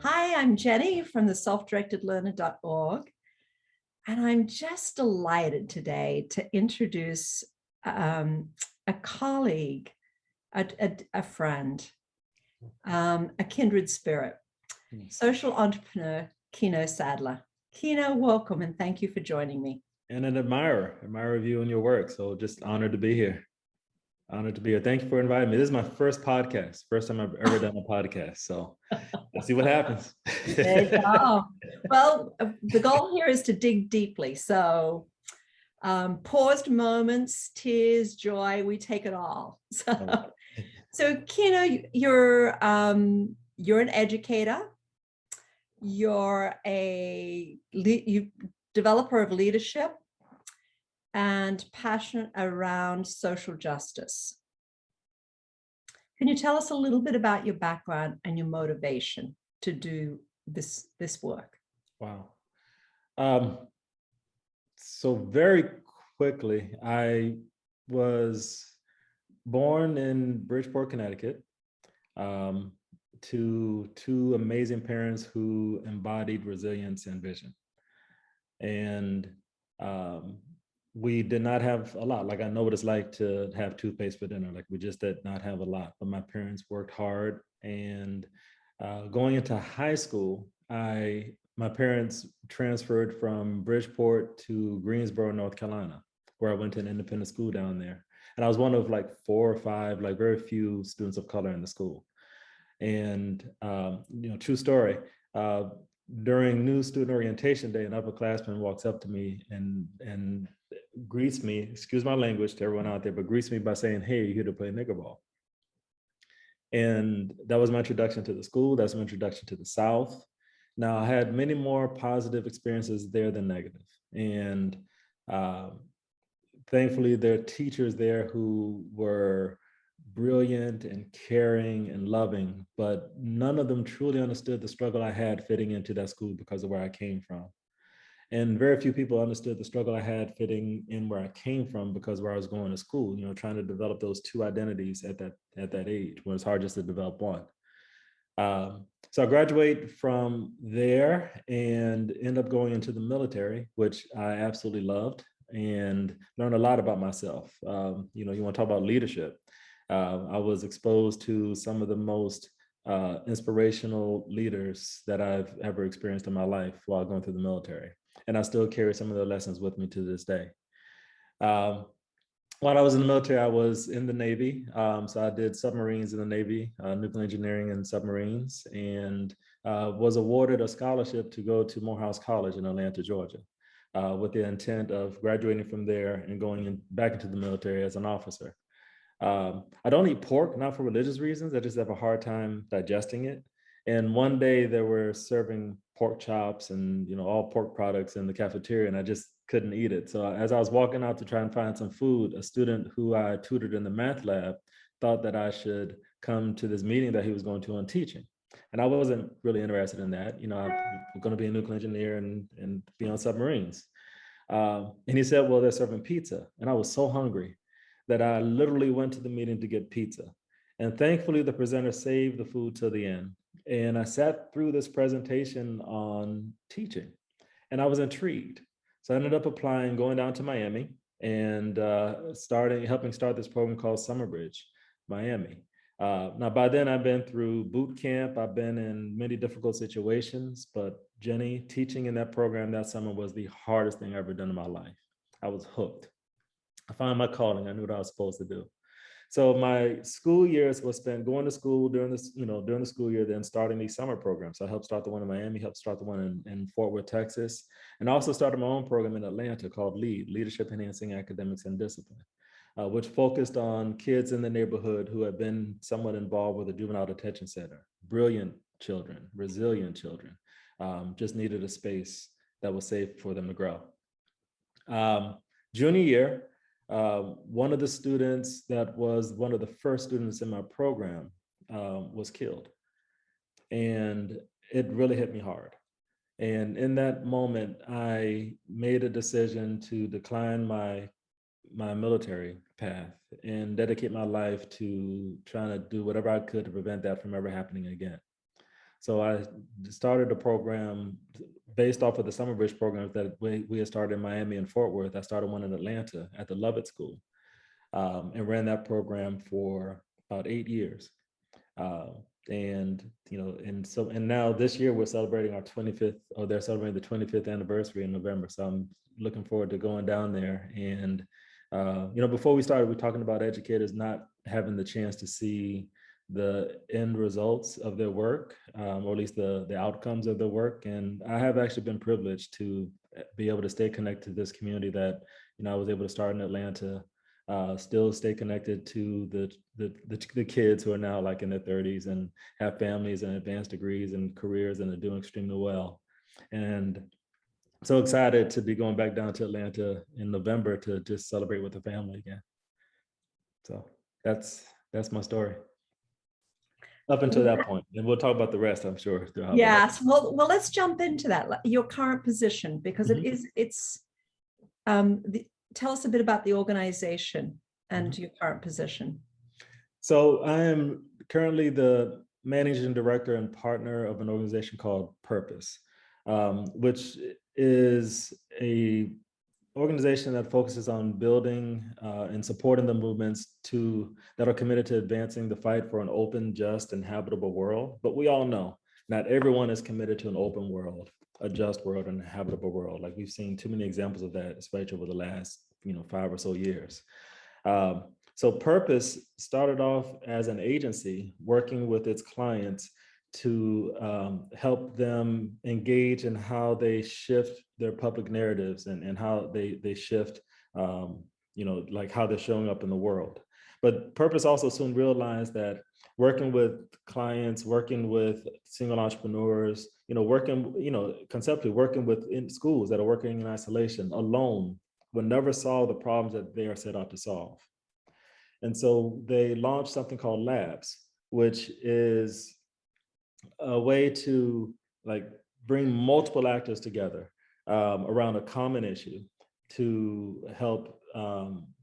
Hi, I'm Jenny from the self-directedlearner.org, and I'm just delighted today to introduce a colleague, a friend, a kindred spirit, social entrepreneur, Keno Sadler. Keno, welcome and thank you for joining me. And an admirer of you and your work. So just honored to be here. Honored to be here. Thank you for inviting me. This is my first podcast, first time I've ever done a podcast. So let's see what happens. There you go. Well, the goal here is to dig deeply. So paused moments, tears, joy, we take it all. So Keno, you're an educator. You're a developer of leadership and passionate around social justice. Can you tell us a little bit about your background and your motivation to do this work? Wow. So very quickly, I was born in Bridgeport, Connecticut, to two amazing parents who embodied resilience and vision. And we did not have a lot. Like, I know what it's like to have toothpaste for dinner. Like, we just did not have a lot, but my parents worked hard. And going into high school, my parents transferred from Bridgeport to Greensboro, North Carolina, where I went to an independent school down there. And I was one of like 4 or 5, like very few students of color in the school. And true story. During new student orientation day, an upperclassman walks up to me and greets me, excuse my language to everyone out there, but greets me by saying, "Hey, you're here to play nigger ball." And that was my introduction to the school. That's my introduction to the South. Now, I had many more positive experiences there than negative. And thankfully, there are teachers there who were brilliant and caring and loving, but none of them truly understood the struggle I had fitting into that school because of where I came from. And very few people understood the struggle I had fitting in where I came from because where I was going to school, trying to develop those two identities at that age, when it's hard just to develop one. So I graduate from there and end up going into the military, which I absolutely loved and learned a lot about myself. You want to talk about leadership. I was exposed to some of the most inspirational leaders that I've ever experienced in my life while going through the military. And I still carry some of their lessons with me to this day. While I was in the military, I was in the Navy. So I did submarines in the Navy, nuclear engineering and submarines, and was awarded a scholarship to go to Morehouse College in Atlanta, Georgia, with the intent of graduating from there and going back into the military as an officer. I don't eat pork, not for religious reasons. I just have a hard time digesting it. And one day they were serving pork chops and all pork products in the cafeteria, and I just couldn't eat it. So as I was walking out to try and find some food, a student who I tutored in the math lab thought that I should come to this meeting that he was going to on teaching. And I wasn't really interested in that. I'm going to be a nuclear engineer and be on submarines. And he said, well, they're serving pizza. And I was so hungry that I literally went to the meeting to get pizza. And thankfully, the presenter saved the food till the end. And I sat through this presentation on teaching, and I was intrigued. So I ended up applying, going down to Miami, and helping start this program called Summer Bridge, Miami. Now, by then, I've been through boot camp. I've been in many difficult situations, but Jenny, teaching in that program that summer was the hardest thing I've ever done in my life. I was hooked. I found my calling. I knew what I was supposed to do. So my school years was spent going to school during the school year, then starting these summer programs. So I helped start the one in Miami, helped start the one in Fort Worth, Texas, and also started my own program in Atlanta called Leadership Enhancing Academics and Discipline, which focused on kids in the neighborhood who had been somewhat involved with a juvenile detention center. Brilliant children, resilient children, just needed a space that was safe for them to grow. Junior year, one of the students that was one of the first students in my program was killed. And it really hit me hard. And in that moment, I made a decision to decline my military path and dedicate my life to trying to do whatever I could to prevent that from ever happening again. So I started a program based off of the Summer Bridge programs that we had started in Miami and Fort Worth. I started one in Atlanta at the Lovett School, and ran that program for about 8 years. And now this year we're celebrating our 25th, or they're celebrating the 25th anniversary in November. So I'm looking forward to going down there. And before we started, we were talking about educators not having the chance to see the end results of their work, or at least the outcomes of their work. And I have actually been privileged to be able to stay connected to this community that I was able to start in Atlanta. Still stay connected to the kids who are now like in their 30s and have families and advanced degrees and careers and are doing extremely well. And so excited to be going back down to Atlanta in November to just celebrate with the family again. So that's my story up until that point. And we'll talk about the rest, I'm sure. Yes. Well, let's jump into that, your current position, because tell us a bit about the organization and your current position. So I am currently the managing director and partner of an organization called Purpose, which is a organization that focuses on building and supporting the movements that are committed to advancing the fight for an open, just, and habitable world. But we all know not everyone is committed to an open world, a just world, and a habitable world. Like we've seen too many examples of that, especially over the last 5 or so years. So Purpose started off as an agency working with its clients to help them engage in how they shift their public narratives and how they shift, like how they're showing up in the world. But Purpose also soon realized that working with clients, working with single entrepreneurs, conceptually working within schools that are working in isolation alone will never solve the problems that they are set out to solve. And so they launched something called Labs, which is a way to bring multiple actors together around a common issue to help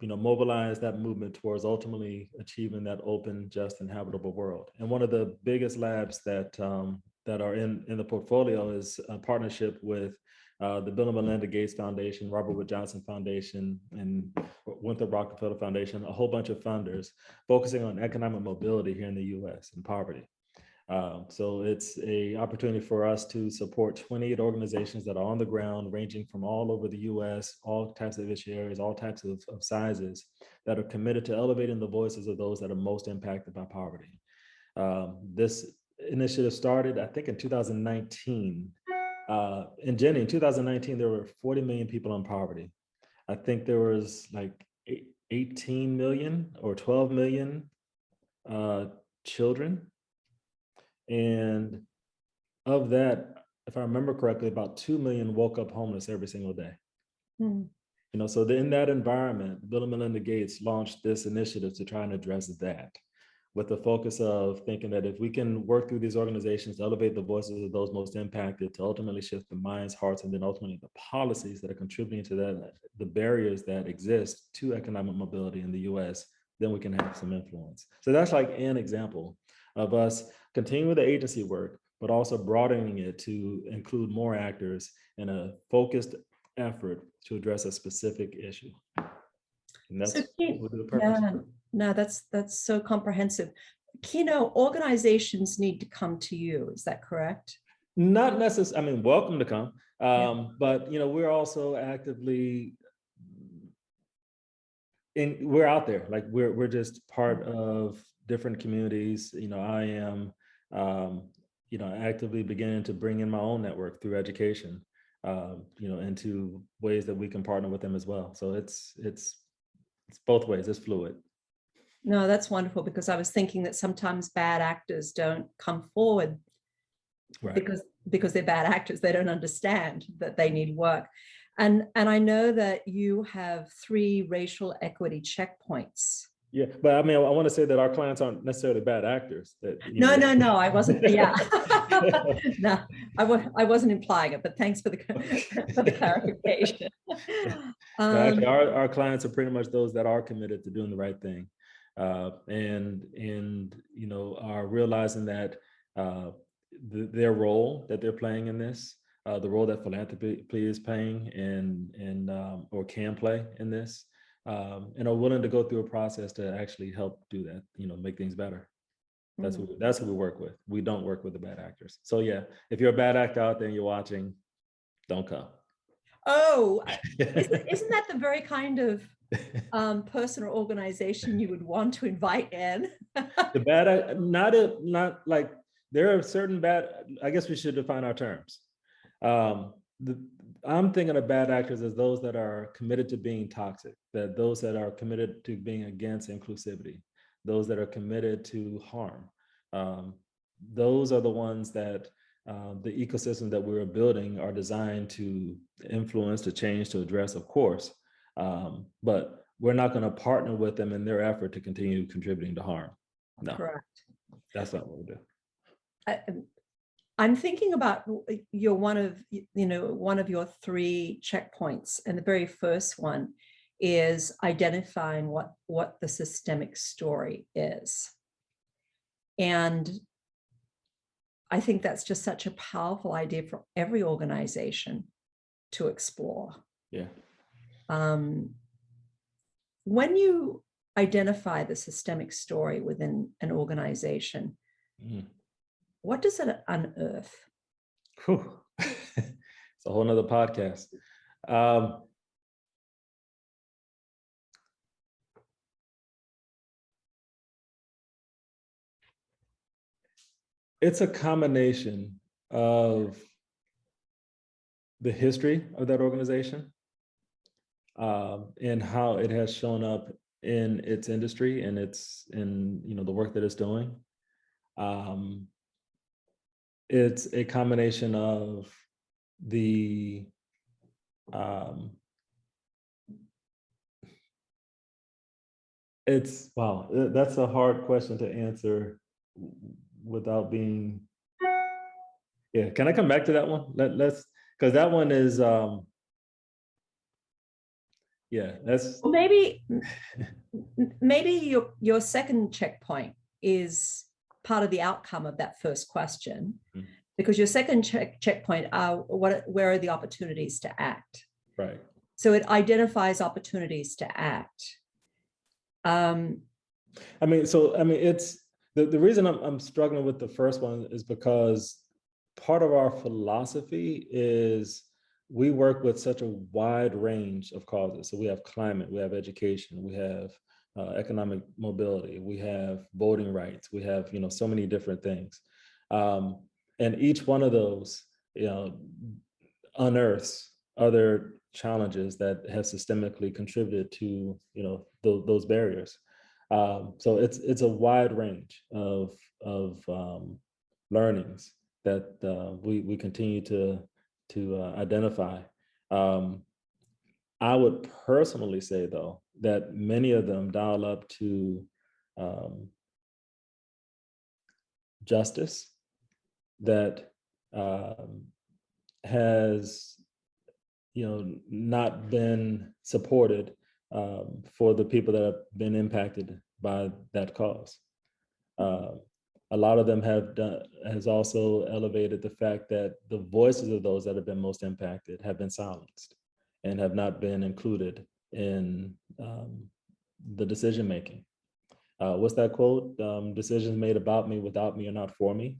mobilize that movement towards ultimately achieving that open, just, and habitable world. And one of the biggest labs that are in the portfolio is a partnership with the Bill and Melinda Gates Foundation, Robert Wood Johnson Foundation, and Winthrop Rockefeller Foundation, a whole bunch of funders focusing on economic mobility here in the U.S. and poverty. So it's an opportunity for us to support 28 organizations that are on the ground, ranging from all over the U.S., all types of issue areas, all types of sizes, that are committed to elevating the voices of those that are most impacted by poverty. This initiative started, I think, in 2019. In 2019, there were 40 million people in poverty. I think there was like 18 million or 12 million children. And of that, if I remember correctly, about 2 million woke up homeless every single day. So in that environment, Bill and Melinda Gates launched this initiative to try and address that, with the focus of thinking that if we can work through these organizations to elevate the voices of those most impacted, to ultimately shift the minds, hearts, and then ultimately the policies that are contributing to that, the barriers that exist to economic mobility in the US, then we can have some influence. So that's like an example of us continuing the agency work, but also broadening it to include more actors in a focused effort to address a specific issue. And that's the purpose. Yeah, no, that's so comprehensive. Keno, organizations need to come to you. Is that correct? Not necessarily. I mean, welcome to come. But we're also actively we're out there. Like we're just part of different communities. I am actively beginning to bring in my own network through education, into ways that we can partner with them as well. So it's both ways. It's fluid. No, that's wonderful, because I was thinking that sometimes bad actors don't come forward, right, because they're bad actors. They don't understand that they need work. And I know that you have 3 racial equity checkpoints. Yeah, but I mean, I want to say that our clients aren't necessarily bad actors. No, I wasn't. Yeah, no, I wasn't implying it. But thanks for the clarification. Actually, our clients are pretty much those that are committed to doing the right thing, and are realizing that their role that they're playing in this, the role that philanthropy is playing or can play in this, and are willing to go through a process to actually help do that, make things better. That's what we work with. We don't work with the bad actors. So yeah, if you're a bad actor out there and you're watching, don't come. Oh, isn't that the very kind of person or organization you would want to invite in? The bad, not like, there are certain bad, I guess we should define our terms. I'm thinking of bad actors as those that are committed to being toxic, that those that are committed to being against inclusivity, those that are committed to harm. Those are the ones that the ecosystem that we're building are designed to influence, to change, to address, of course. But we're not going to partner with them in their effort to continue contributing to harm. No, correct. That's not what we do. I'm thinking about one of your 3 checkpoints, and the very first one is identifying what the systemic story is. And I think that's just such a powerful idea for every organization to explore. Yeah. When you identify the systemic story within an organization, what does it unearth? It's a whole nother podcast. It's a combination of the history of that organization, and how it has shown up in its industry and the work that it's doing. It's a combination of the that's a hard question to answer without being. Yeah, can I come back to that one? Let's, because that one is that's maybe your second checkpoint is part of the outcome of that first question, because your second checkpoint are where are the opportunities to act? Right. So it identifies opportunities to act. It's the reason I'm struggling with the first one is because part of our philosophy is we work with such a wide range of causes. So we have climate, we have education, we have economic mobility, we have voting rights, we have so many different things, and each one of those unearths other challenges that have systemically contributed to those barriers. So it's a wide range of learnings that we continue to identify. I would personally say, though, that many of them dial up to justice that has not been supported for the people that have been impacted by that cause. A lot of them has also elevated the fact that the voices of those that have been most impacted have been silenced and have not been included in the decision making. What's that quote? Decisions made about me, without me, are not for me.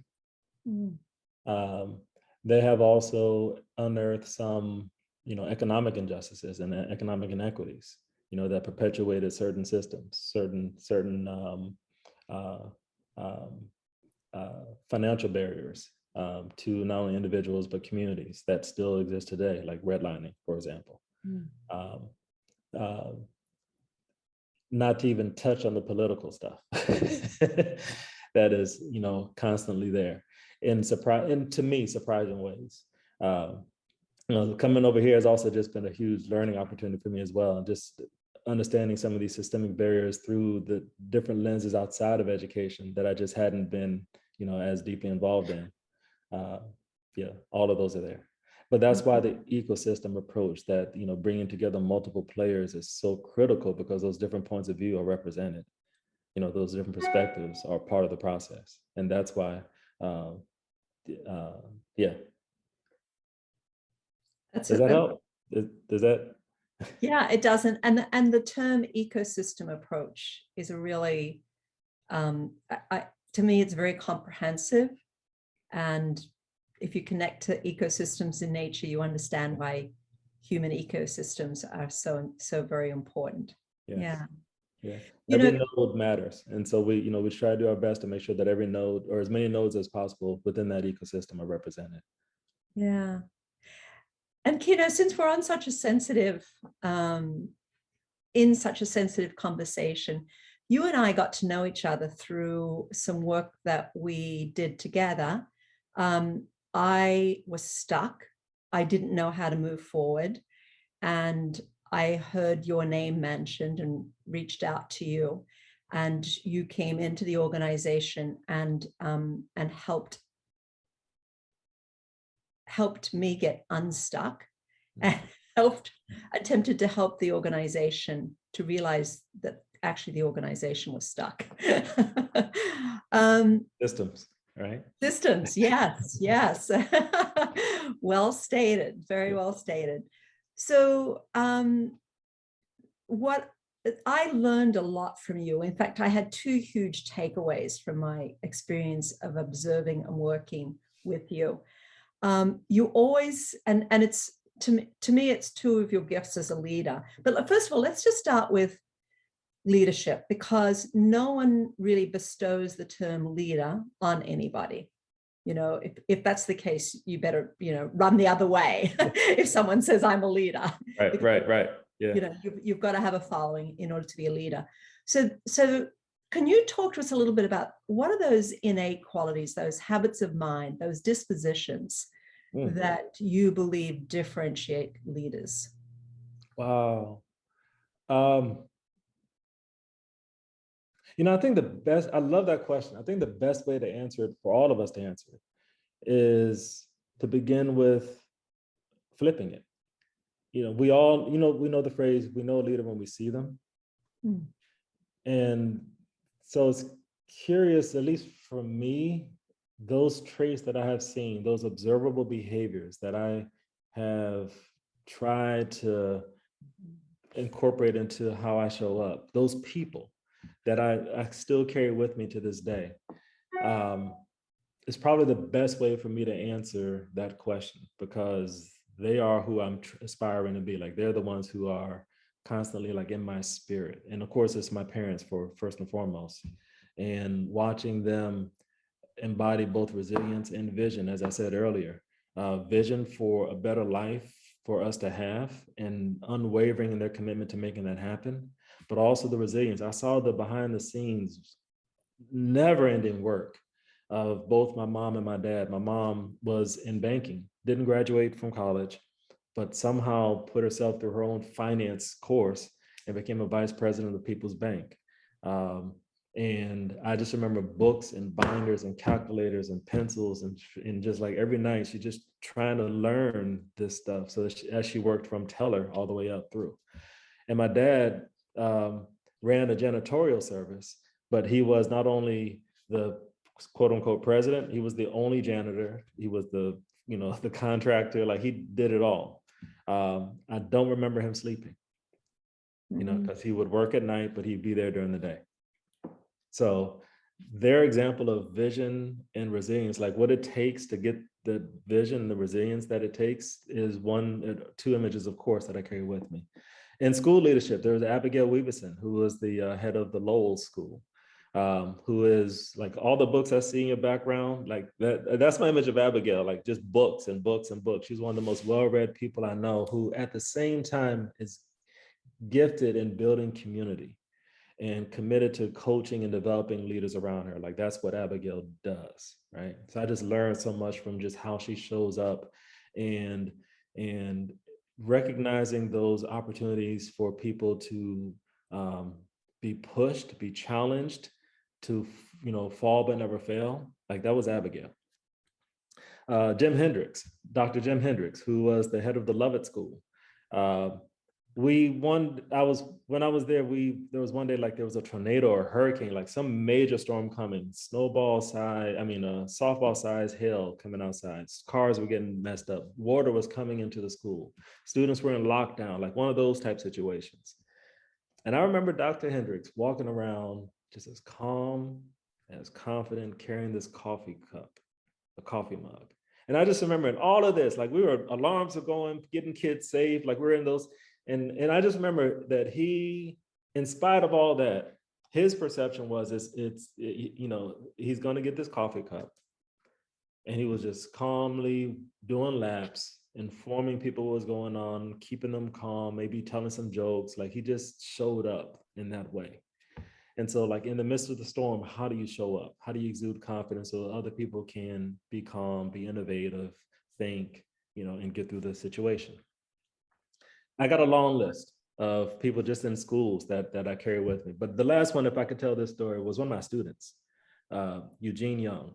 They have also unearthed some, economic injustices and economic inequities, that perpetuated certain systems, certain financial barriers to not only individuals but communities that still exist today, like redlining, for example. Not to even touch on the political stuff that is, constantly there in to me surprising ways. Coming over here has also just been a huge learning opportunity for me as well, and just understanding some of these systemic barriers through the different lenses outside of education that I just hadn't been, as deeply involved in. All of those are there. But that's why the ecosystem approach, that, bringing together multiple players, is so critical, because those different points of view are represented. Those different perspectives are part of the process. And that's why, Yeah. That's Does that help? Does that? Yeah, it doesn't. And the term ecosystem approach is a really, to me, it's very comprehensive. And if you connect to ecosystems in nature, you understand why human ecosystems are so very important. Yes. Yeah. Yeah. You Every know, node matters. And so we try to do our best to make sure that every node, or as many nodes as possible within that ecosystem, are represented. yeah. And Keno, since we're on such a sensitive, in such a sensitive conversation, you and I got to know each other through some work that we did together. I was stuck. I didn't know how to move forward. And I heard your name mentioned and reached out to you. And you came into the organization and helped me get unstuck and attempted to help the organization to realize that actually the organization was stuck. Systems, right? Systems, yes, yes. Well stated, very well stated. So what I learned a lot from you. In fact, I had two huge takeaways from my experience of observing and working with you. You always, and it's to me, it's two of your gifts as a leader. But first of all, let's just start with leadership, because no one really bestows the term leader on anybody. You know, if that's the case, you better, run the other way if someone says I'm a leader. Right. Yeah. You've got to have a following in order to be a leader. So can you talk to us a little bit about what are those innate qualities, those habits of mind, those dispositions that you believe differentiate leaders? Wow. I think I love that question. I think the best way to answer it, for all of us to answer it, is to begin with flipping it. We all, we know the phrase, we know a leader when we see them. And so it's curious, at least for me, those traits that I have seen, those observable behaviors that I have tried to incorporate into how I show up, those people that I still carry with me to this day, it's probably the best way for me to answer that question, because they are who I'm aspiring to be. Like, they're the ones who are constantly like in my spirit. And of course, it's my parents for first and foremost. And watching them embody both resilience and vision, as I said earlier, vision for a better life for us to have, and unwavering in their commitment to making that happen, but also the resilience. I saw the behind the scenes, never ending work of both my mom and my dad. My mom was in banking, didn't graduate from college, but somehow put herself through her own finance course and became a vice president of the People's Bank. And I just remember books and binders and calculators and pencils, and just like every night, she just trying to learn this stuff. So that as she worked from teller all the way up through. And my dad ran a janitorial service, but he was not only the quote unquote president, he was the only janitor. He was the contractor, like he did it all. I don't remember him sleeping, because he would work at night, but he'd be there during the day. So their example of vision and resilience, like what it takes to get the vision and the resilience that it takes, is two images, of course, that I carry with me. In school leadership, there was Abigail Weaverson, who was the head of the Lowell School, who is like all the books I see in your background, like that's my image of Abigail, like just books and books and books. She's one of the most well-read people I know, who at the same time is gifted in building community and committed to coaching and developing leaders around her. Like that's what Abigail does, right? So I just learned so much from just how she shows up, and recognizing those opportunities for people to be pushed, be challenged, to fall but never fail. Like that was Abigail. Dr. Jim Hendricks, who was the head of the Lovett School. when I was there, there was one day, like there was a tornado or a hurricane, like some major storm coming, softball size hail coming outside. Cars were getting messed up. Water was coming into the school. Students were in lockdown, like one of those type situations. And I remember Dr. Hendricks walking around just as calm, as confident, carrying this coffee cup, a coffee mug. And I just remember in all of this, like alarms are going, getting kids safe, like we're in those. And I just remember that he, in spite of all that, his perception was he's going to get this coffee cup. And he was just calmly doing laps, informing people what was going on, keeping them calm, maybe telling some jokes. Like he just showed up in that way. And so like in the midst of the storm, how do you show up? How do you exude confidence so that other people can be calm, be innovative, think, and get through the situation? I got a long list of people just in schools that I carry with me. But the last one, if I could tell this story, was one of my students, Eugene Young.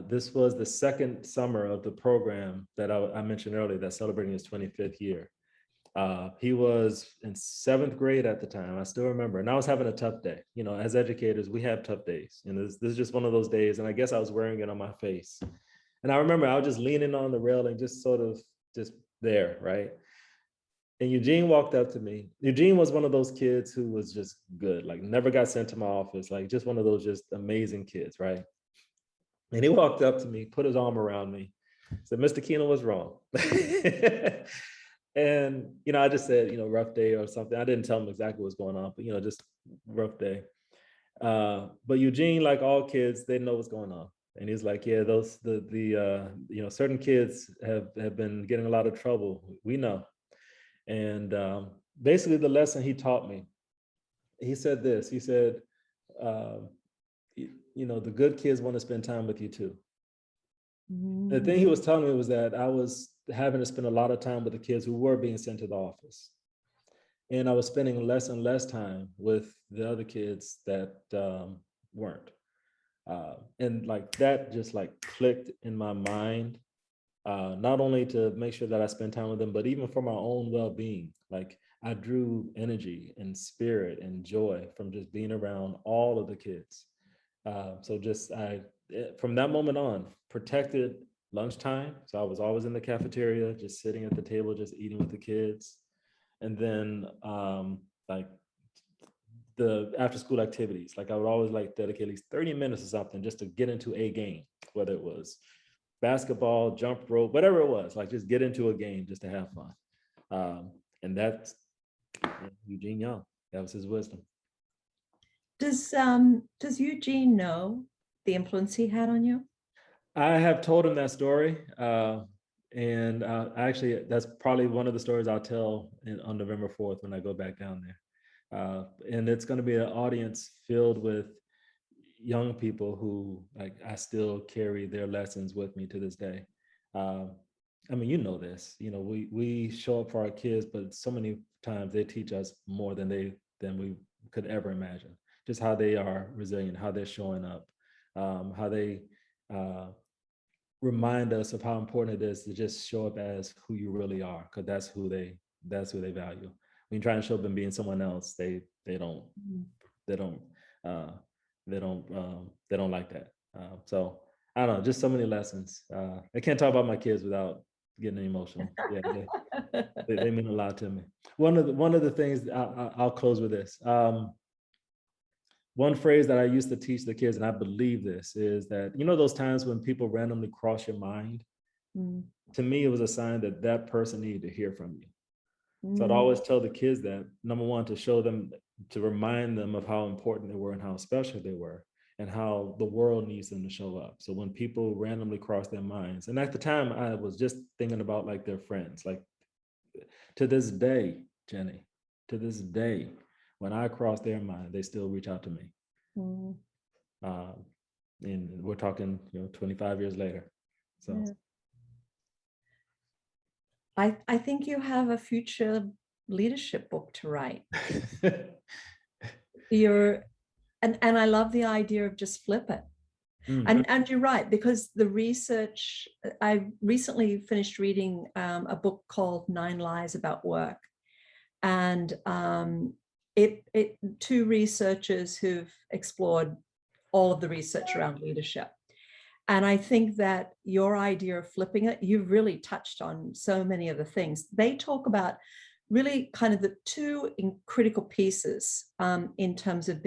This was the second summer of the program that I mentioned earlier that's celebrating his 25th year. He was in 7th grade at the time. I still remember. And I was having a tough day. As educators, we have tough days. And this is just one of those days. And I guess I was wearing it on my face. And I remember I was just leaning on the railing, just sort of just there, right? And Eugene walked up to me. Eugene was one of those kids who was just good, like never got sent to my office, like just one of those just amazing kids, right? And he walked up to me, put his arm around me, said, "Mr. Keno was wrong." And, I just said, rough day or something. I didn't tell him exactly what's going on, but, just rough day. But Eugene, like all kids, they know what's going on. And he's like, yeah, certain kids have been getting a lot of trouble. We know. And basically the lesson he taught me, he said this, he said, the good kids want to spend time with you too. The thing he was telling me was that I was having to spend a lot of time with the kids who were being sent to the office. And I was spending less and less time with the other kids that weren't. And like that just like clicked in my mind, not only to make sure that I spend time with them, but even for my own well-being. Like I drew energy and spirit and joy from just being around all of the kids. From that moment on, protected lunchtime. So I was always in the cafeteria, just sitting at the table, just eating with the kids. And then like the after school activities, like I would always like dedicate at least 30 minutes or something just to get into a game, whether it was basketball, jump rope, whatever it was, like just get into a game just to have fun. And that's Eugene Young. That was his wisdom. Does Eugene know the influence he had on you? I have told him that story. And actually, that's probably one of the stories I'll tell on November 4th when I go back down there. And it's going to be an audience filled with young people who like I still carry their lessons with me to this day. I mean, this, we show up for our kids, but so many times they teach us more than we could ever imagine. Just how they are resilient, how they're showing up, how they remind us of how important it is to just show up as who you really are, because that's who they value. When you try and show up and being someone else, they don't like that. So I don't know, just so many lessons. I can't talk about my kids without getting emotional. Yeah, they mean a lot to me. One of the things I'll close with this. One phrase that I used to teach the kids, and I believe this, is that, those times when people randomly cross your mind, to me, it was a sign that that person needed to hear from you. So I'd always tell the kids that, number one, to show them, to remind them of how important they were and how special they were and how the world needs them to show up. So when people randomly cross their minds, and at the time I was just thinking about like their friends, like to this day, Jenny, to this day, when I cross their mind, they still reach out to me. And we're talking, 25 years later. So yeah. I think you have a future leadership book to write. And I love the idea of just flip it. And you're right, because the research, I recently finished reading a book called 9 Lies About Work. And two researchers who've explored all of the research around leadership. And I think that your idea of flipping it, you've really touched on so many of the things. They talk about really kind of the two critical pieces in terms of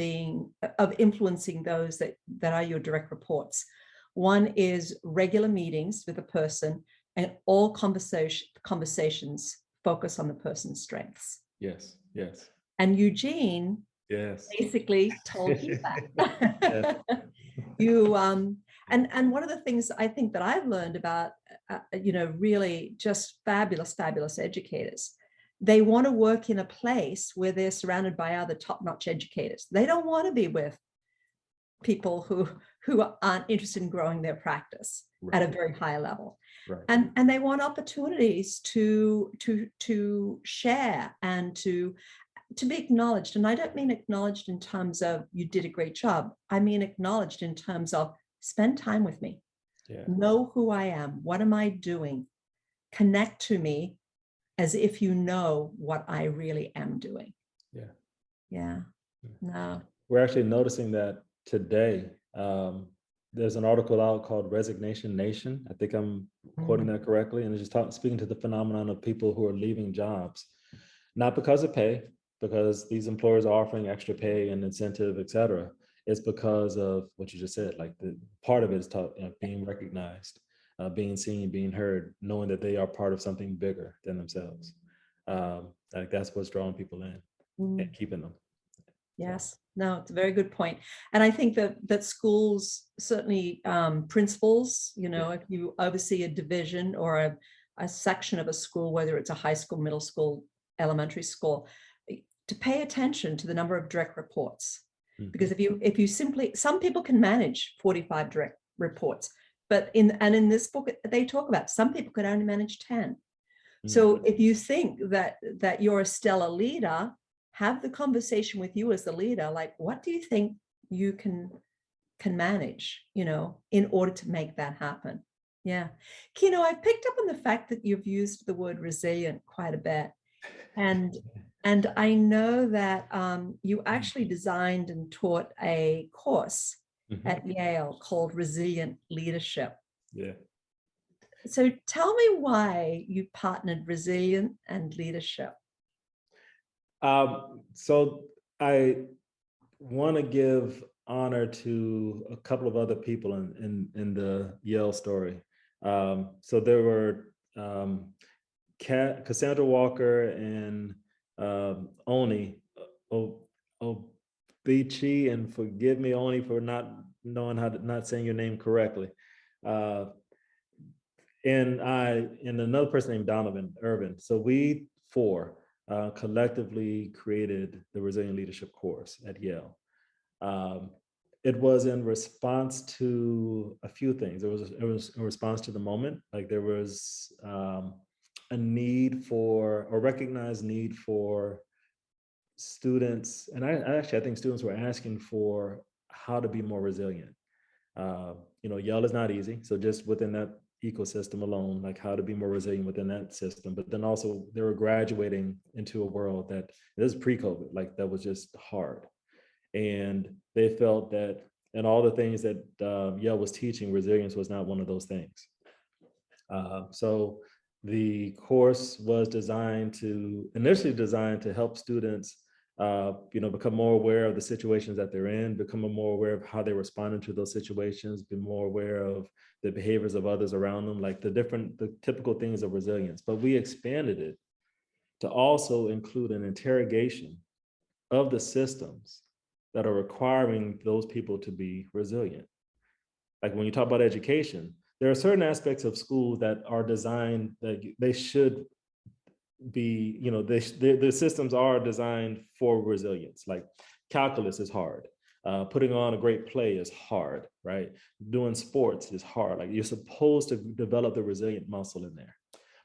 influencing those that are your direct reports. One is regular meetings with a person, and all conversations focus on the person's strengths. Yes, yes. And Eugene Yes. basically told you that. Yes. You and one of the things I think that I've learned about really just fabulous educators, they want to work in a place where they're surrounded by other top-notch educators. They don't want to be with people who aren't interested in growing their practice at a very high level. Right. And they want opportunities to share and to be acknowledged. And I don't mean acknowledged in terms of you did a great job. I mean acknowledged in terms of spend time with me. Yeah. Know who I am. What am I doing? Connect to me as if you know what I really am doing. Yeah. Yeah. No. We're actually noticing that today. There's an article out called Resignation Nation. I think I'm quoting that correctly. And it's just speaking to the phenomenon of people who are leaving jobs, not because of pay, because these employers are offering extra pay and incentive, et cetera. It's because of what you just said. Like the part of it is being recognized, being seen, being heard, knowing that they are part of something bigger than themselves. Like that's what's drawing people in and keeping them. Yes, no, it's a very good point. And I think that schools, certainly principals, if you oversee a division or a section of a school, whether it's a high school, middle school, elementary school, to pay attention to the number of direct reports. Because if you simply, some people can manage 45 direct reports, but in this book, they talk about some people could only manage 10. So if you think that you're a stellar leader, have the conversation with you as the leader, like, what do you think you can manage, in order to make that happen? Yeah. Keno, I've picked up on the fact that you've used the word resilient quite a bit. And I know that you actually designed and taught a course at Yale called Resilient Leadership. Yeah. So tell me why you partnered resilient and leadership. So I want to give honor to a couple of other people in the Yale story. So there were Cassandra Walker and Oni Obichi, and forgive me, Oni, for not knowing not saying your name correctly. And another person named Donovan Irvin. So we four collectively created the Resilient Leadership course at Yale. It was in response to a few things. It was in response to the moment. Like there was a need for, or recognized need for students. And I think students were asking for how to be more resilient. Yale is not easy. So just within that ecosystem alone, like how to be more resilient within that system. But then also they were graduating into a world that, this is pre-COVID, like that was just hard. And they felt that, and all the things that Yale was teaching, resilience was not one of those things. So the course was initially designed to help students become more aware of the situations that they're in, become more aware of how they responded to those situations, be more aware of the behaviors of others around them, like the typical things of resilience. But we expanded it to also include an interrogation of the systems that are requiring those people to be resilient. Like when you talk about education, there are certain aspects of school that are designed that they should be, the systems are designed for resilience. Like calculus is hard. Putting on a great play is hard, right? Doing sports is hard. Like you're supposed to develop the resilient muscle in there.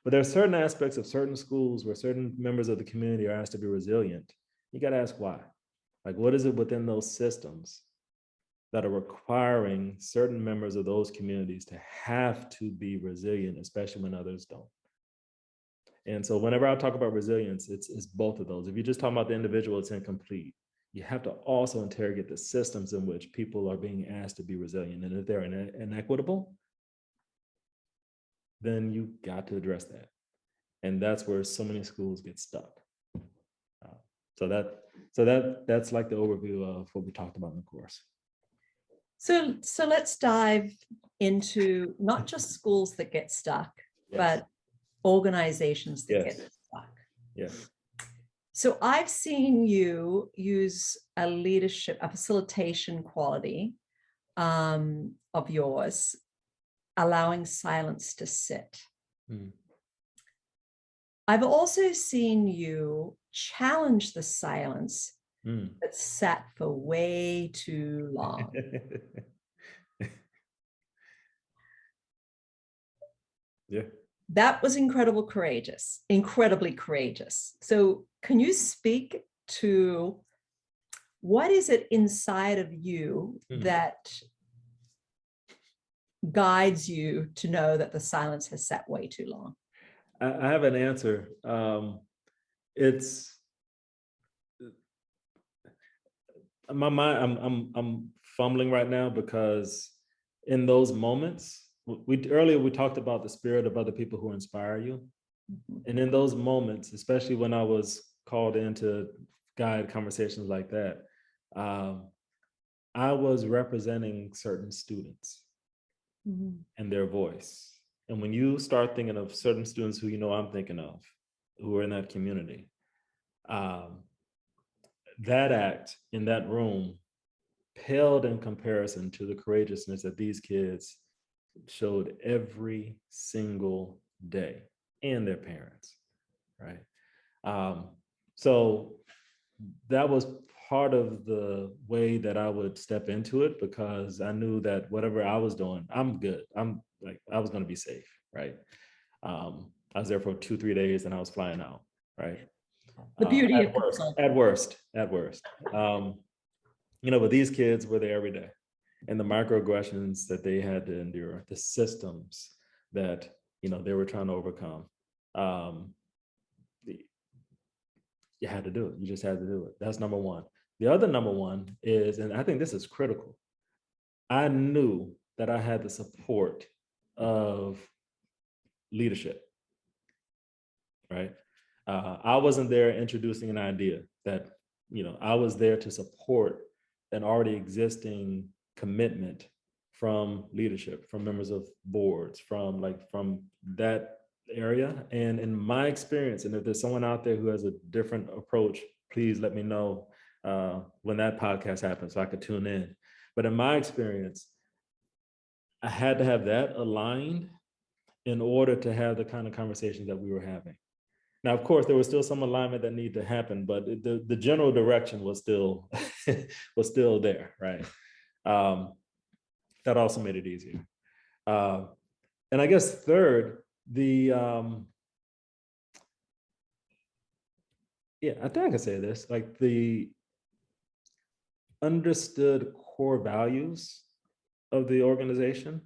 But there are certain aspects of certain schools where certain members of the community are asked to be resilient. You got to ask why. Like, what is it within those systems that are requiring certain members of those communities to have to be resilient, especially when others don't? And so whenever I talk about resilience, it's both of those. If you're just talking about the individual, it's incomplete. You have to also interrogate the systems in which people are being asked to be resilient. And if they're inequitable, then you got to address that. And that's where so many schools get stuck. So that's like the overview of what we talked about in the course. So let's dive into not just schools that get stuck, Yes. but organizations that Yes. get stuck. Yes. So I've seen you use a leadership, a facilitation quality of yours, allowing silence to sit. Mm. I've also seen you challenge the silence that sat for way too long. Yeah. That was incredibly courageous. So can you speak to what is it inside of you that guides you to know that the silence has sat way too long? I have an answer. It's my mind. I'm fumbling right now because in those moments, earlier we talked about the spirit of other people who inspire you, and in those moments, especially when I was called in to guide conversations like that, I was representing certain students and their voice. And when you start thinking of certain students who you know I'm thinking of, who are in that community, that act in that room paled in comparison to the courageousness that these kids showed every single day, and their parents, right? So that was part of the way that I would step into it, because I knew that whatever I was doing, I'm good. I was going to be safe, right? I was there for 2-3 days and I was flying out, right? The beauty of at worst. But these kids were there every day, and the microaggressions that they had to endure, the systems that they were trying to overcome. You had to do it. You just had to do it. That's number one. The other number one is, and I think this is critical, I knew that I had the support of leadership, right? I wasn't there introducing an idea. That I was there to support an already existing commitment from leadership, from members of boards, from that area. And in my experience, and if there's someone out there who has a different approach, please let me know when that podcast happens so I could tune in. But in my experience, I had to have that aligned in order to have the kind of conversations that we were having. Now, of course, there was still some alignment that needed to happen, but the general direction was still there, right? That also made it easier. And I guess third, I think I can say this, like the understood core values of the organization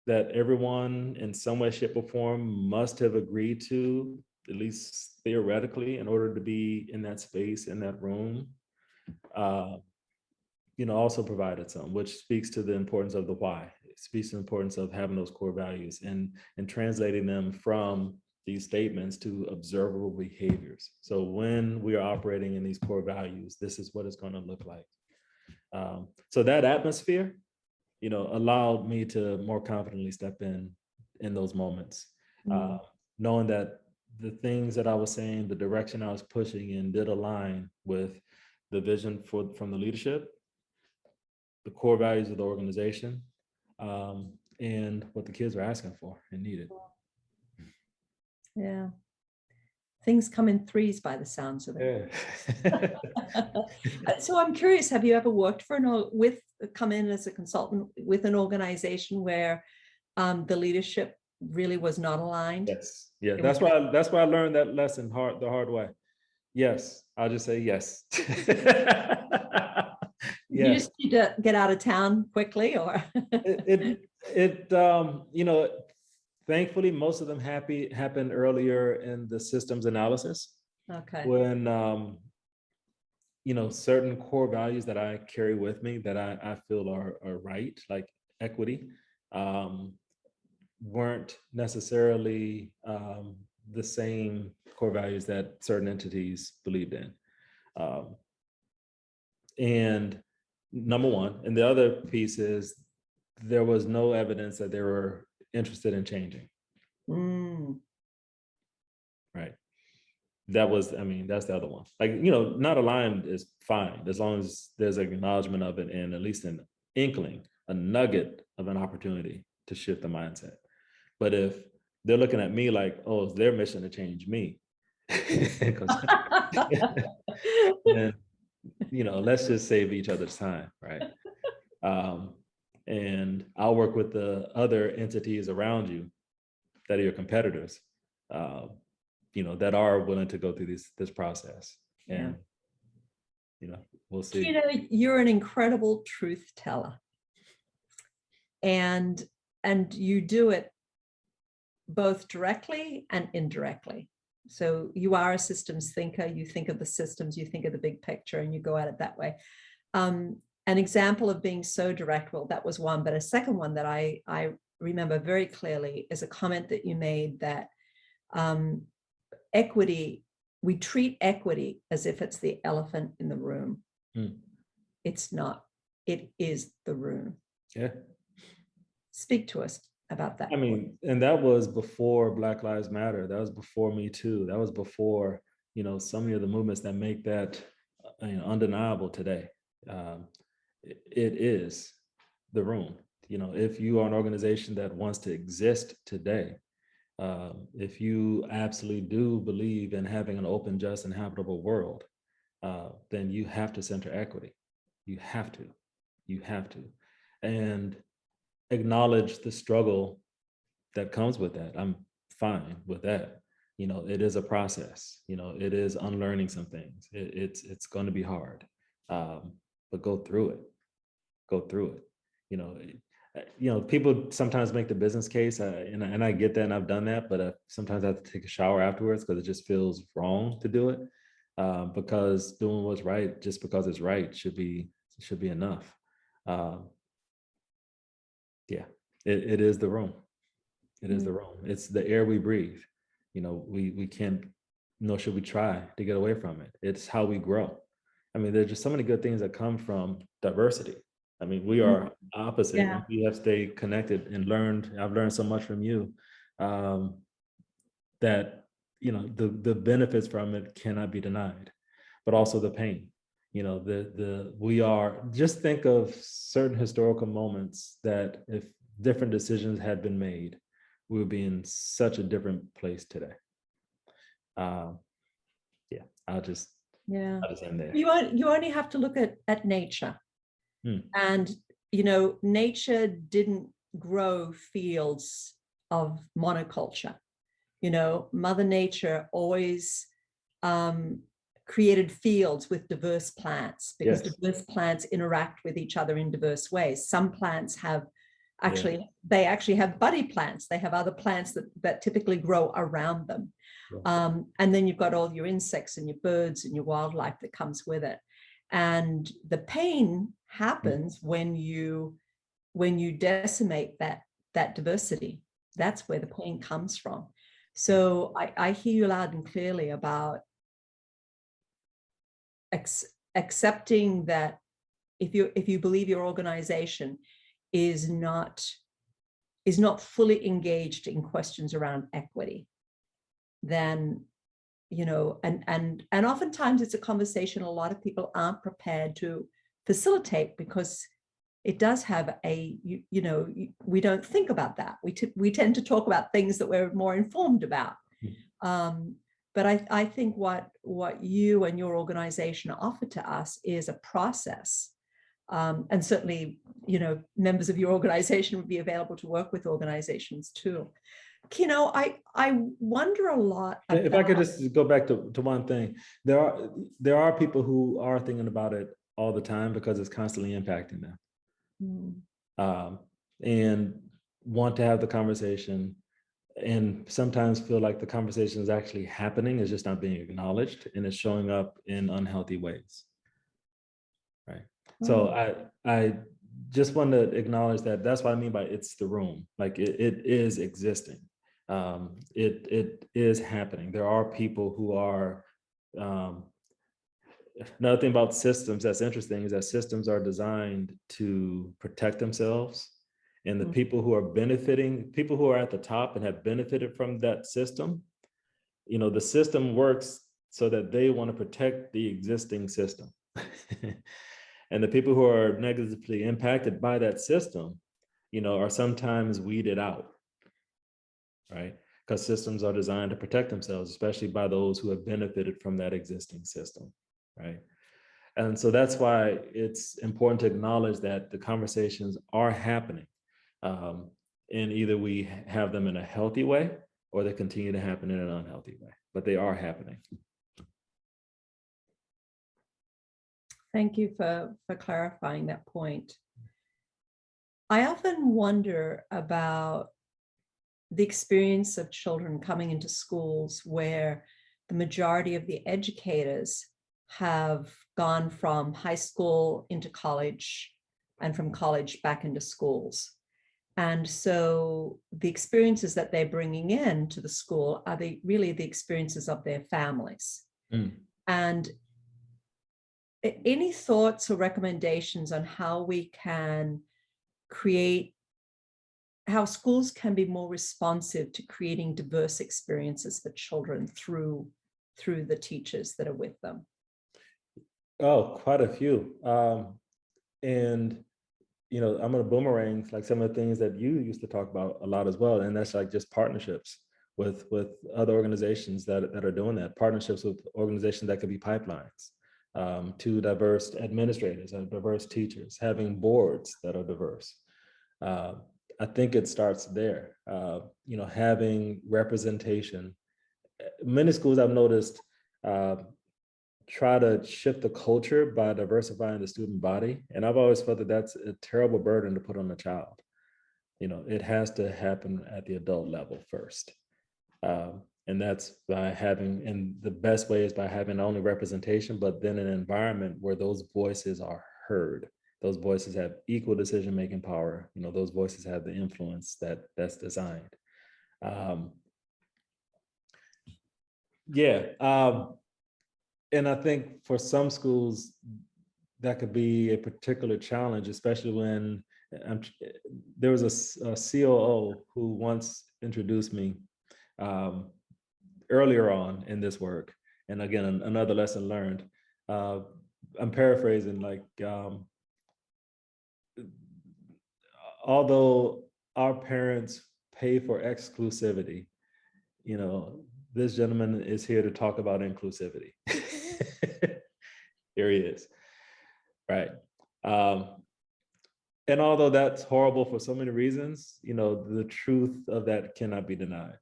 that everyone in some way, shape, or form must have agreed to, at least theoretically, in order to be in that space, in that room, also provided some, which speaks to the importance of the why. It speaks to the importance of having those core values and translating them from these statements to observable behaviors. So when we are operating in these core values, this is what it's going to look like. So that atmosphere, allowed me to more confidently step in those moments, knowing that the things that I was saying, the direction I was pushing in, did align with the vision from the leadership, the core values of the organization, and what the kids were asking for and needed. Yeah. Things come in threes by the sounds of it. Yeah. So I'm curious, have you ever worked come in as a consultant with an organization where the leadership really was not aligned? Yes. Yeah. That's why I learned that lesson the hard way. Yes. I'll just say yes. You just need to get out of town quickly, or thankfully, most of them happened earlier in the systems analysis Okay. when certain core values that I carry with me that I feel are right, like equity, weren't necessarily the same core values that certain entities believed in. And number one, and the other piece is there was no evidence that they were interested in changing. Right. That was, I mean, that's the other one. Like, not aligned is fine as long as there's an acknowledgement of it and at least an inkling, a nugget of an opportunity to shift the mindset. But if they're looking at me like, oh, it's their mission to change me, then, let's just save each other's time, right? And I'll work with the other entities around you that are your competitors, that are willing to go through this process. Yeah. And, we'll see. You're an incredible truth teller. And you do it both directly and indirectly. So you are a systems thinker. You think of the systems, you think of the big picture, and you go at it that way. An example of being so direct, well, that was one, but a second one that I remember very clearly is a comment that you made that equity, we treat equity as if it's the elephant in the room. It's not. It is the room. Yeah. Speak to us about that. I mean, and that was before Black Lives Matter. That was before Me Too. That was before, some of the movements that make that undeniable today. It is the room. If you are an organization that wants to exist today, if you absolutely do believe in having an open, just, and habitable world, then you have to center equity. You have to. And acknowledge the struggle that comes with that. I'm fine with that. It is a process. It is unlearning some things. It's going to be hard, but go through it. People sometimes make the business case, and I get that, and I've done that, but sometimes I have to take a shower afterwards because it just feels wrong to do it, because doing what's right just because it's right should be enough. Yeah, it is the room. It is the room. It's the air we breathe. We can't, nor should we try to get away from it. It's how we grow. I mean, there's just so many good things that come from diversity. I mean, we are opposite. Yeah. We have stayed connected and learned. I've learned so much from you, that, the benefits from it cannot be denied, but also the pain. We are, just think of certain historical moments that if different decisions had been made, we would be in such a different place today. I'll just end there. You only have to look at nature. And, nature didn't grow fields of monoculture. Mother Nature always created fields with diverse plants, because diverse plants interact with each other in diverse ways. Some plants have they actually have buddy plants. They have other plants that typically grow around them. And then you've got all your insects and your birds and your wildlife that comes with it. And the pain happens when you decimate that diversity. That's where the pain comes from. So I hear you loud and clearly about accepting that if you believe your organization is not fully engaged in questions around equity, then and oftentimes it's a conversation a lot of people aren't prepared to facilitate, because it does have we don't think about that. We tend to talk about things that we're more informed about. But I think what you and your organization offer to us is a process. And certainly, members of your organization would be available to work with organizations too. Keno, I wonder a lot about, if I could just go back to one thing. There are people who are thinking about it all the time because it's constantly impacting them. And want to have the conversation, and sometimes feel like the conversation is actually happening, it's just not being acknowledged, and it's showing up in unhealthy ways. Right. So I just want to acknowledge that. That's what I mean by it's the room. Like it is existing. It is happening. There are people who are. Another thing about systems that's interesting is that systems are designed to protect themselves, and the people who are benefiting, people who are at the top and have benefited from that system, you know, the system works so that they want to protect the existing system. And the people who are negatively impacted by that system, you know, are sometimes weeded out, right? Because systems are designed to protect themselves, especially by those who have benefited from that existing system, right? And so that's why it's important to acknowledge that the conversations are happening. And either we have them in a healthy way or they continue to happen in an unhealthy way, but they are happening. Thank you for clarifying that point. I often wonder about the experience of children coming into schools where the majority of the educators have gone from high school into college and from college back into schools. And so the experiences that they're bringing in to the school are really the experiences of their families. And any thoughts or recommendations on how we can create, how schools can be more responsive to creating diverse experiences for children through the teachers that are with them? Oh, quite a few. And, you know, I'm going to boomerang like some of the things that you used to talk about a lot as well. And that's like just partnerships with other organizations that are doing that, partnerships with organizations that could be pipelines. To diverse administrators and diverse teachers, having boards that are diverse. I think it starts there. You know, having representation. Many schools I've noticed try to shift the culture by diversifying the student body, and I've always felt that that's a terrible burden to put on a child. You know, it has to happen at the adult level first. And that's by having, and the best way is by having not only representation, but then an environment where those voices are heard. Those voices have equal decision-making power. You know, those voices have the influence that's designed. And I think for some schools, that could be a particular challenge, especially when there was a COO who once introduced me earlier on in this work. And again, another lesson learned. I'm paraphrasing, like, although our parents pay for exclusivity, you know, this gentleman is here to talk about inclusivity. Here he is, right? And although that's horrible for so many reasons, you know, the truth of that cannot be denied.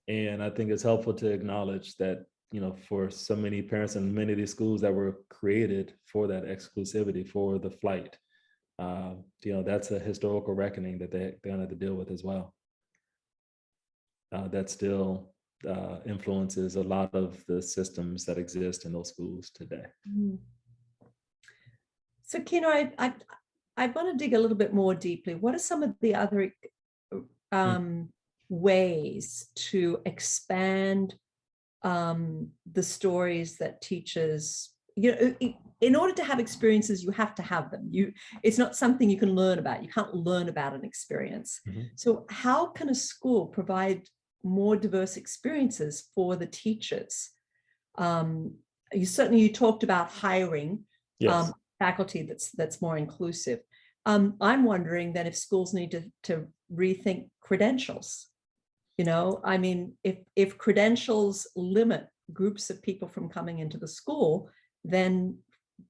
And I think it's helpful to acknowledge that, you know, for so many parents and many of these schools that were created for that exclusivity, for the flight, you know, that's a historical reckoning that they're going to have to deal with as well. That still influences a lot of the systems that exist in those schools today. So, Keno, I want to dig a little bit more deeply. What are some of the other ways to expand the stories that teachers, you know, in order to have experiences, you have to have them. It's not something you can learn about. You can't learn about an experience. So how can a school provide more diverse experiences for the teachers? You talked about hiring faculty that's more inclusive. I'm wondering that if schools need to rethink credentials. You know, I mean, if credentials limit groups of people from coming into the school, then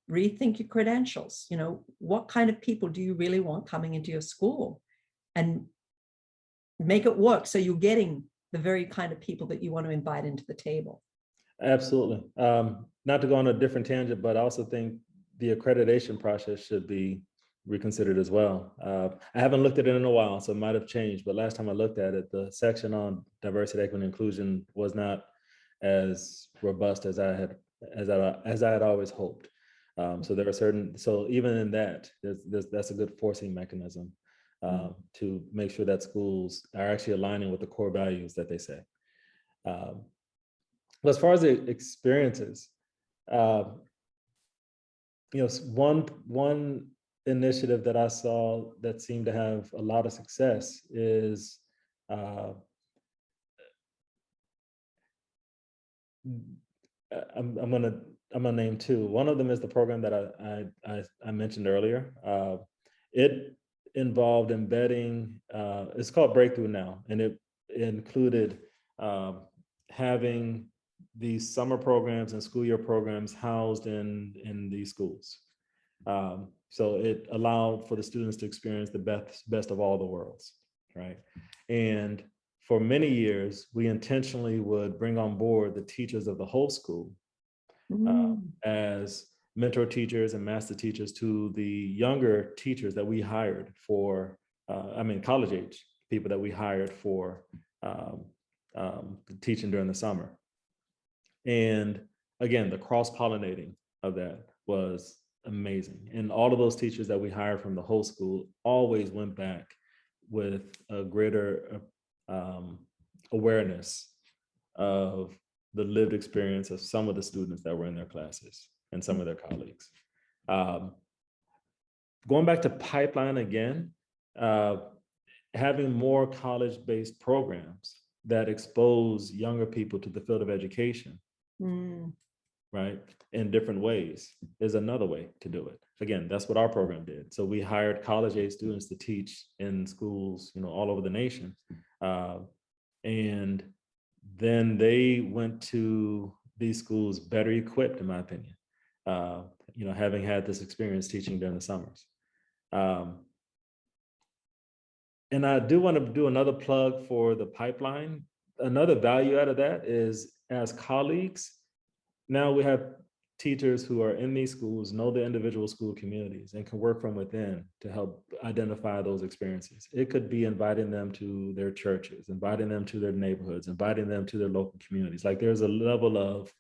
rethink your credentials. You know, what kind of people do you really want coming into your school, and make it work so you're getting the very kind of people that you want to invite into the table. Absolutely. Not to go on a different tangent, but I also think the accreditation process should be reconsidered as well. I haven't looked at it in a while, so it might have changed. But last time I looked at it, the section on diversity, equity, and inclusion was not as robust as I had always hoped. So there are certain. So even in that, that's a good forcing mechanism to make sure that schools are actually aligning with the core values that they say. But as far as the experiences, one initiative that I saw that seemed to have a lot of success is I'm gonna name two. One of them is the program that I mentioned earlier. It involved embedding. It's called Breakthrough Now, and it included having these summer programs and school year programs housed in these schools. So it allowed for the students to experience the best of all the worlds, right? And for many years, we intentionally would bring on board the teachers of the whole school as mentor teachers and master teachers to the younger teachers that we hired for, college age people that we hired for teaching during the summer. And again, the cross-pollinating of that was amazing. And all of those teachers that we hired from the whole school always went back with a greater awareness of the lived experience of some of the students that were in their classes and some of their colleagues. Going back to pipeline again, having more college-based programs that expose younger people to the field of education, right, in different ways is another way to do it. Again, that's what our program did. So we hired college-age students to teach in schools, all over the nation. And then they went to these schools better equipped, in my opinion, having had this experience teaching during the summers. And I do want to do another plug for the pipeline. Another value out of that is, as colleagues, now we have teachers who are in these schools, know the individual school communities, and can work from within to help identify those experiences. It could be inviting them to their churches, inviting them to their neighborhoods, inviting them to their local communities. Like, there's a level of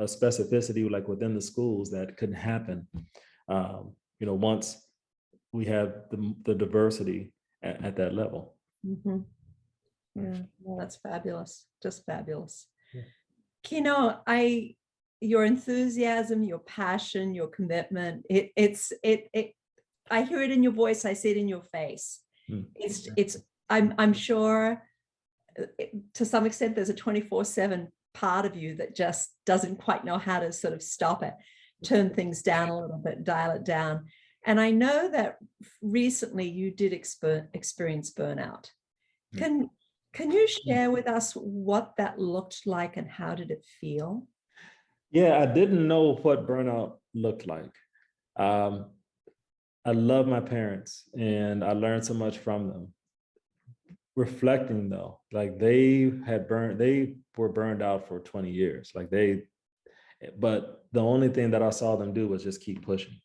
specificity like within the schools that could happen, once we have the diversity at that level. Yeah, well, that's fabulous, just fabulous. Yeah. Keno, your enthusiasm, your passion, your commitment, I hear it in your voice, I see it in your face. I'm sure to some extent there's a 24/7 part of you that just doesn't quite know how to sort of stop it, turn things down a little bit, dial it down. And I know that recently you did experience burnout. Can you share with us what that looked like and how did it feel? Yeah, I didn't know what burnout looked like. I love my parents and I learned so much from them. Reflecting though, like they were burned out for 20 years. But the only thing that I saw them do was just keep pushing.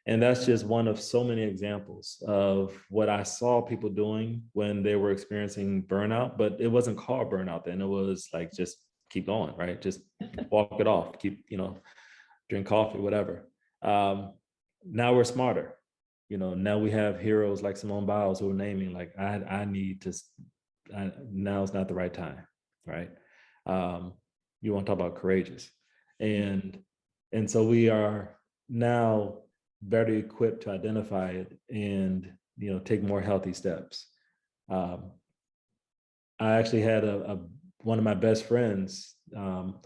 And that's just one of so many examples of what I saw people doing when they were experiencing burnout, but it wasn't called burnout then. It was like, just keep going, right? Just walk it off, keep, drink coffee, whatever. Now we're smarter. Now we have heroes like Simone Biles who are naming, like, now's not the right time, right? You want to talk about courageous. And so we are now better equipped to identify it and, take more healthy steps. I actually had one of my best friends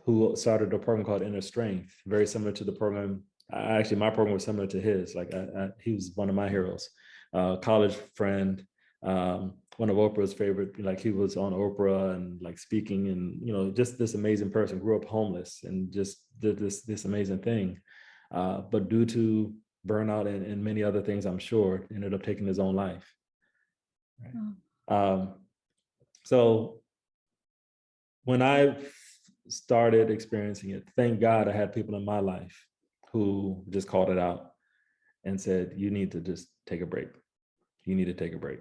who started a program called Inner Strength, very similar to the program. Actually, my program was similar to his. Like, he was one of my heroes. College friend, one of Oprah's favorite. Like, he was on Oprah and like speaking, and just this amazing person. Grew up homeless and just did this amazing thing, but due to burnout and many other things, I'm sure, ended up taking his own life. Right? So when I started experiencing it, thank God I had people in my life who just called it out and said, you need to just take a break. You need to take a break.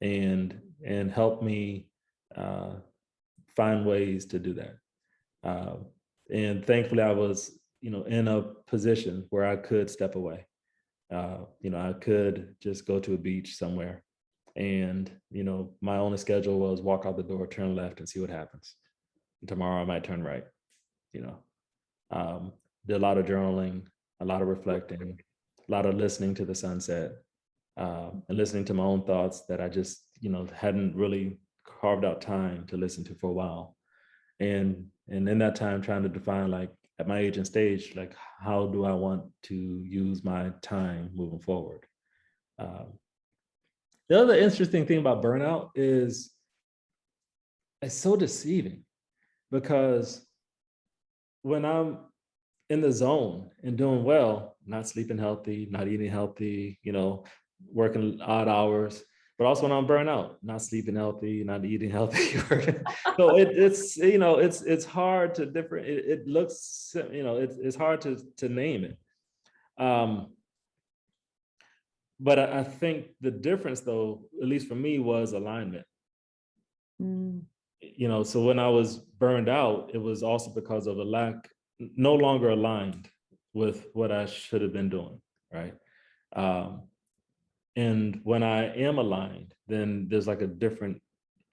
And help me find ways to do that. And thankfully I was, in a position where I could step away. I could just go to a beach somewhere, and, my only schedule was walk out the door, turn left, and see what happens. And tomorrow I might turn right. Did a lot of journaling, a lot of reflecting, a lot of listening to the sunset, and listening to my own thoughts that I just, hadn't really carved out time to listen to for a while. And in that time, trying to define, like, at my age and stage, like, how do I want to use my time moving forward? The other interesting thing about burnout is it's so deceiving, because when I'm in the zone and doing well, not sleeping healthy, not eating healthy, working odd hours, but also when I'm burnt out, not sleeping healthy, not eating healthy. So it's hard to different. It looks, it's hard to name it. But I think the difference, though, at least for me, was alignment. So when I was burned out, it was also because of no longer aligned with what I should have been doing, right? And when I am aligned, then there's like a different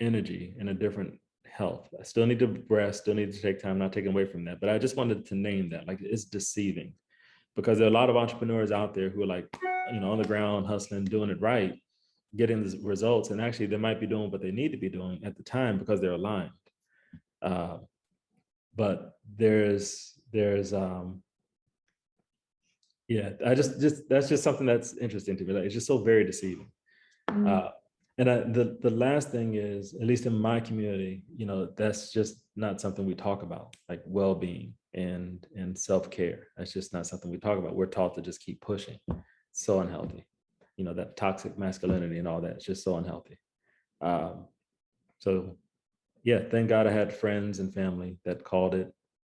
energy and a different health. I still need to rest, still need to take time, not taking away from that. But I just wanted to name that, like, it's deceiving, because there are a lot of entrepreneurs out there who are, like, on the ground, hustling, doing it right, getting the results. And actually they might be doing what they need to be doing at the time because they're aligned. But there's that's just something that's interesting to me. Like, it's just so very deceiving. And the last thing is, at least in my community, that's just not something we talk about, like well-being and self-care. That's just not something we talk about. We're taught to just keep pushing. So unhealthy. That toxic masculinity and all that. It's just so unhealthy. So yeah, thank God I had friends and family that called it.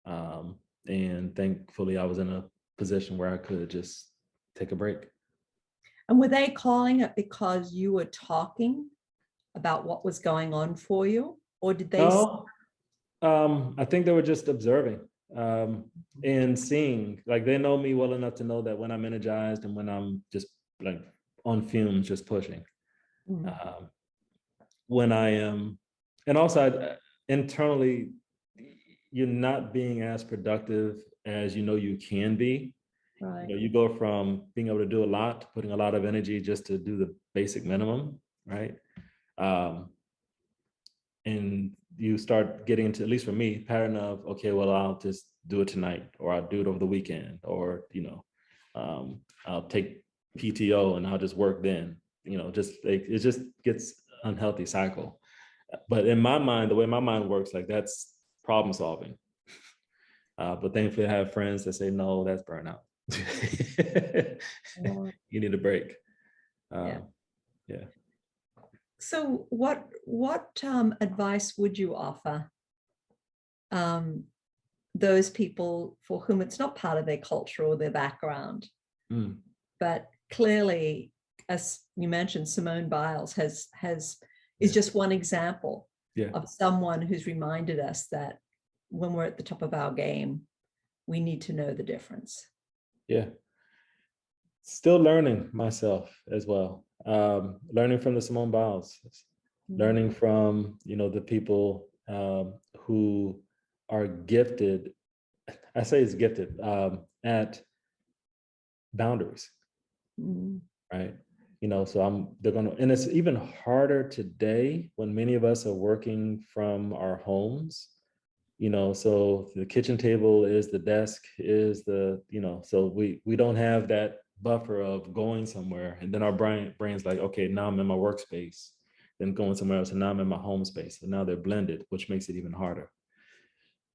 And thankfully I was in a position where I could just take a break. And were they calling it because you were talking about what was going on for you? Or did they? No, I think they were just observing and seeing, like, they know me well enough to know that when I'm energized and when I'm just, like, on fumes, just pushing. When I am, and also internally, you're not being as productive as you can be. Right. You go from being able to do a lot to putting a lot of energy just to do the basic minimum, right? And you start getting into, at least for me, pattern of, okay, well, I'll just do it tonight, or I'll do it over the weekend, or I'll take PTO and I'll just work then. Just like, it just gets unhealthy cycle. But in my mind, the way my mind works, like, that's problem solving. But thankfully I have friends that say, no, that's burnout. You need a break. Yeah. So what advice would you offer those people for whom it's not part of their culture or their background, but clearly, as you mentioned, Simone Biles is just one example of someone who's reminded us that when we're at the top of our game, we need to know the difference. Yeah. Still learning myself as well. Learning from the Simone Biles, learning from, the people who are gifted, I say it's gifted, at boundaries, right? So and it's even harder today when many of us are working from our homes. So the kitchen table is the desk, is the, so we don't have that buffer of going somewhere. And then our brain's like, okay, now I'm in my workspace, then going somewhere else, and now I'm in my home space. And now they're blended, which makes it even harder.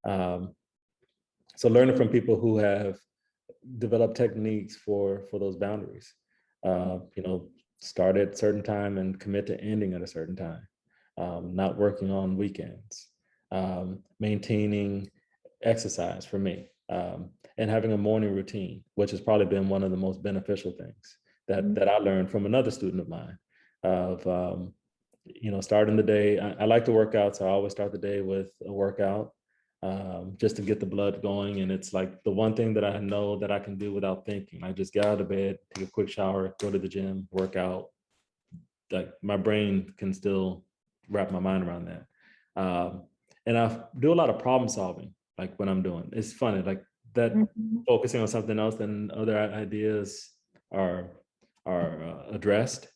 So learning from people who have developed techniques for those boundaries, start at a certain time and commit to ending at a certain time, not working on weekends. Maintaining exercise for me, and having a morning routine, which has probably been one of the most beneficial things. that I learned from another student of mine of, starting the day. I like to work out, so I always start the day with a workout, just to get the blood going. And it's like the one thing that I know that I can do without thinking. I just get out of bed, take a quick shower, go to the gym, work out. Like my brain can still wrap my mind around that. And I do a lot of problem solving, like when I'm doing. It's funny, like that, focusing on something else, then other ideas are addressed.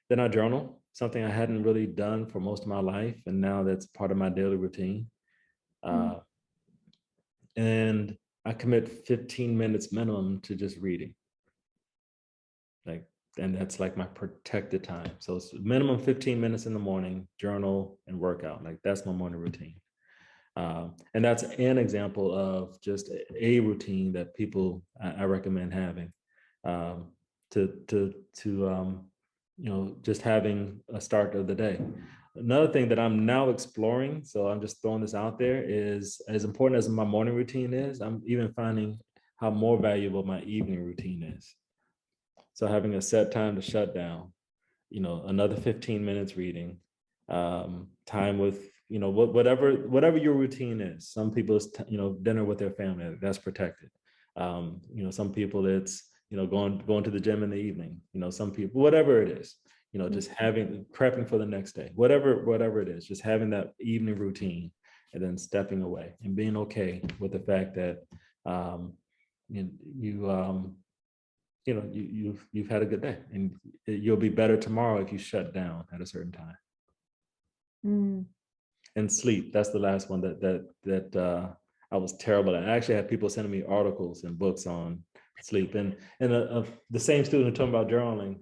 Then I journal, something I hadn't really done for most of my life, and now that's part of my daily routine. And I commit 15 minutes minimum to just reading. And that's like my protected time. So it's minimum 15 minutes in the morning, journal and workout. Like that's my morning routine. And that's an example of just a routine that people I recommend having, to just having a start of the day. Another thing that I'm now exploring, so I'm just throwing this out there, is as important as my morning routine is, I'm even finding how more valuable my evening routine is. So having a set time to shut down, another 15 minutes reading, time with, whatever your routine is. Some people, it's, dinner with their family, that's protected. Some people it's, going to the gym in the evening, some people, whatever it is, just prepping for the next day, whatever it is, just having that evening routine and then stepping away and being okay with the fact that, you've had a good day, and you'll be better tomorrow if you shut down at a certain time. And sleep, that's the last one that I was terrible at. I actually had people sending me articles and books on sleep, and the same student who told me about journaling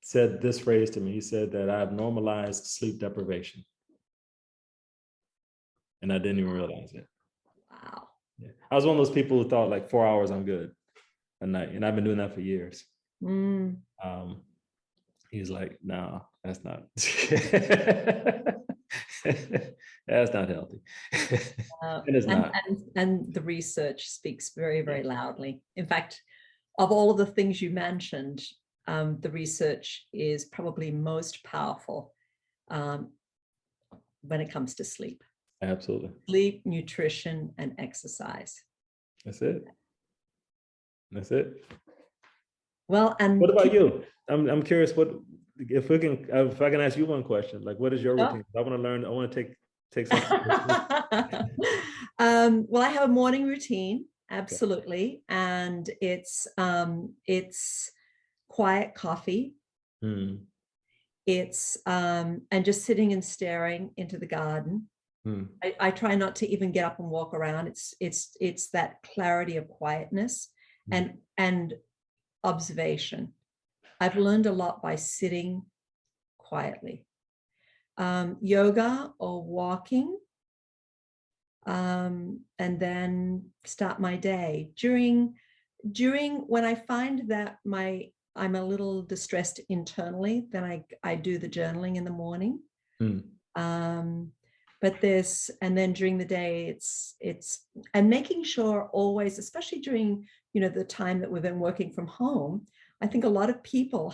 said this phrase to me. He said that I've normalized sleep deprivation, and I didn't even realize it. Wow. Yeah. I was one of those people who thought like 4 hours I'm good a night, and I've been doing that for years. He's like, no, that's not that's not healthy. It is not. And the research speaks very, very loudly. In fact, of all of the things you mentioned, the research is probably most powerful when it comes to sleep. Absolutely. Sleep, nutrition, and exercise. That's it. That's it. Well, and what about you? I'm curious. If I can ask you one question, like, what is your routine? I want to learn. I want to take something. Well, I have a morning routine, absolutely, and it's quiet coffee. It's and just sitting and staring into the garden. I try not to even get up and walk around. It's that clarity of quietness and observation. I've learned a lot by sitting quietly. Yoga or walking, and then start my day. During when I find that I'm a little distressed internally, then I do the journaling in the morning. But and then during the day, it's and making sure always, especially during the time that we've been working from home, I think a lot of people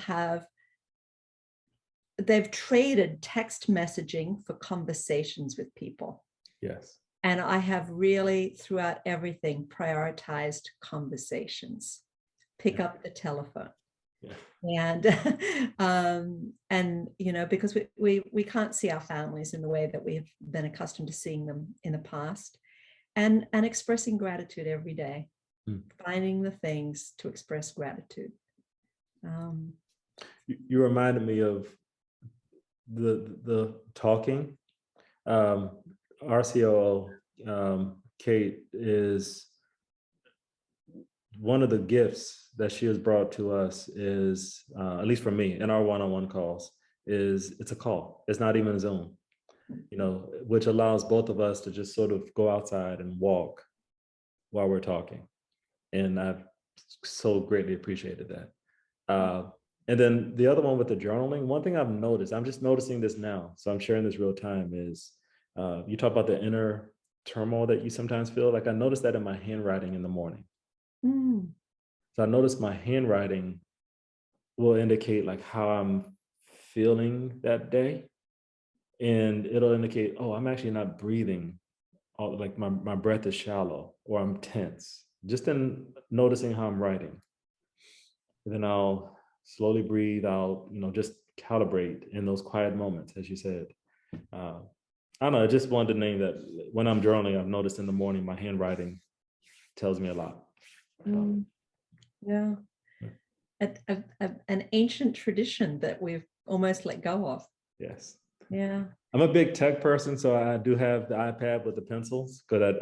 they've traded text messaging for conversations with people. Yes. And I have really, throughout everything, prioritized conversations. Pick up the telephone. And because we can't see our families in the way that we've been accustomed to seeing them in the past, and expressing gratitude every day, finding the things to express gratitude. You reminded me of the talking. Our COO, Kate, is one of the gifts that she has brought to us is, at least for me in our one-on-one calls, is it's a call. It's not even a Zoom, which allows both of us to just sort of go outside and walk while we're talking. And I've so greatly appreciated that. And then the other one with the journaling, one thing I've noticed, I'm just noticing this now, so I'm sharing this real time, is you talk about the inner turmoil that you sometimes feel. Like I noticed that in my handwriting in the morning. So I noticed my handwriting will indicate like how I'm feeling that day. And it'll indicate, oh, I'm actually not breathing. Like my breath is shallow or I'm tense. Just in noticing how I'm writing. And then I'll slowly breathe. I'll, just calibrate in those quiet moments, as you said. I don't know. I just wanted to name that when I'm journaling, I've noticed in the morning, my handwriting tells me a lot. Yeah. An ancient tradition that we've almost let go of. Yes. Yeah. I'm a big tech person, so I do have the iPad with the pencils, because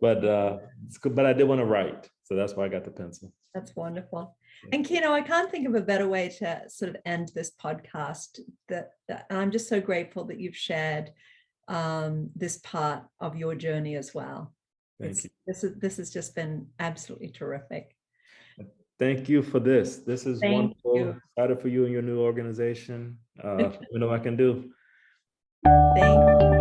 but I did want to write, so that's why I got the pencil. That's wonderful. And Keno, I can't think of a better way to sort of end this podcast. That I'm just so grateful that you've shared this part of your journey as well. Thank you. This has just been absolutely terrific. Thank you for this. This is Thank wonderful. you. Excited for you and your new organization. We know I can do. Thank you.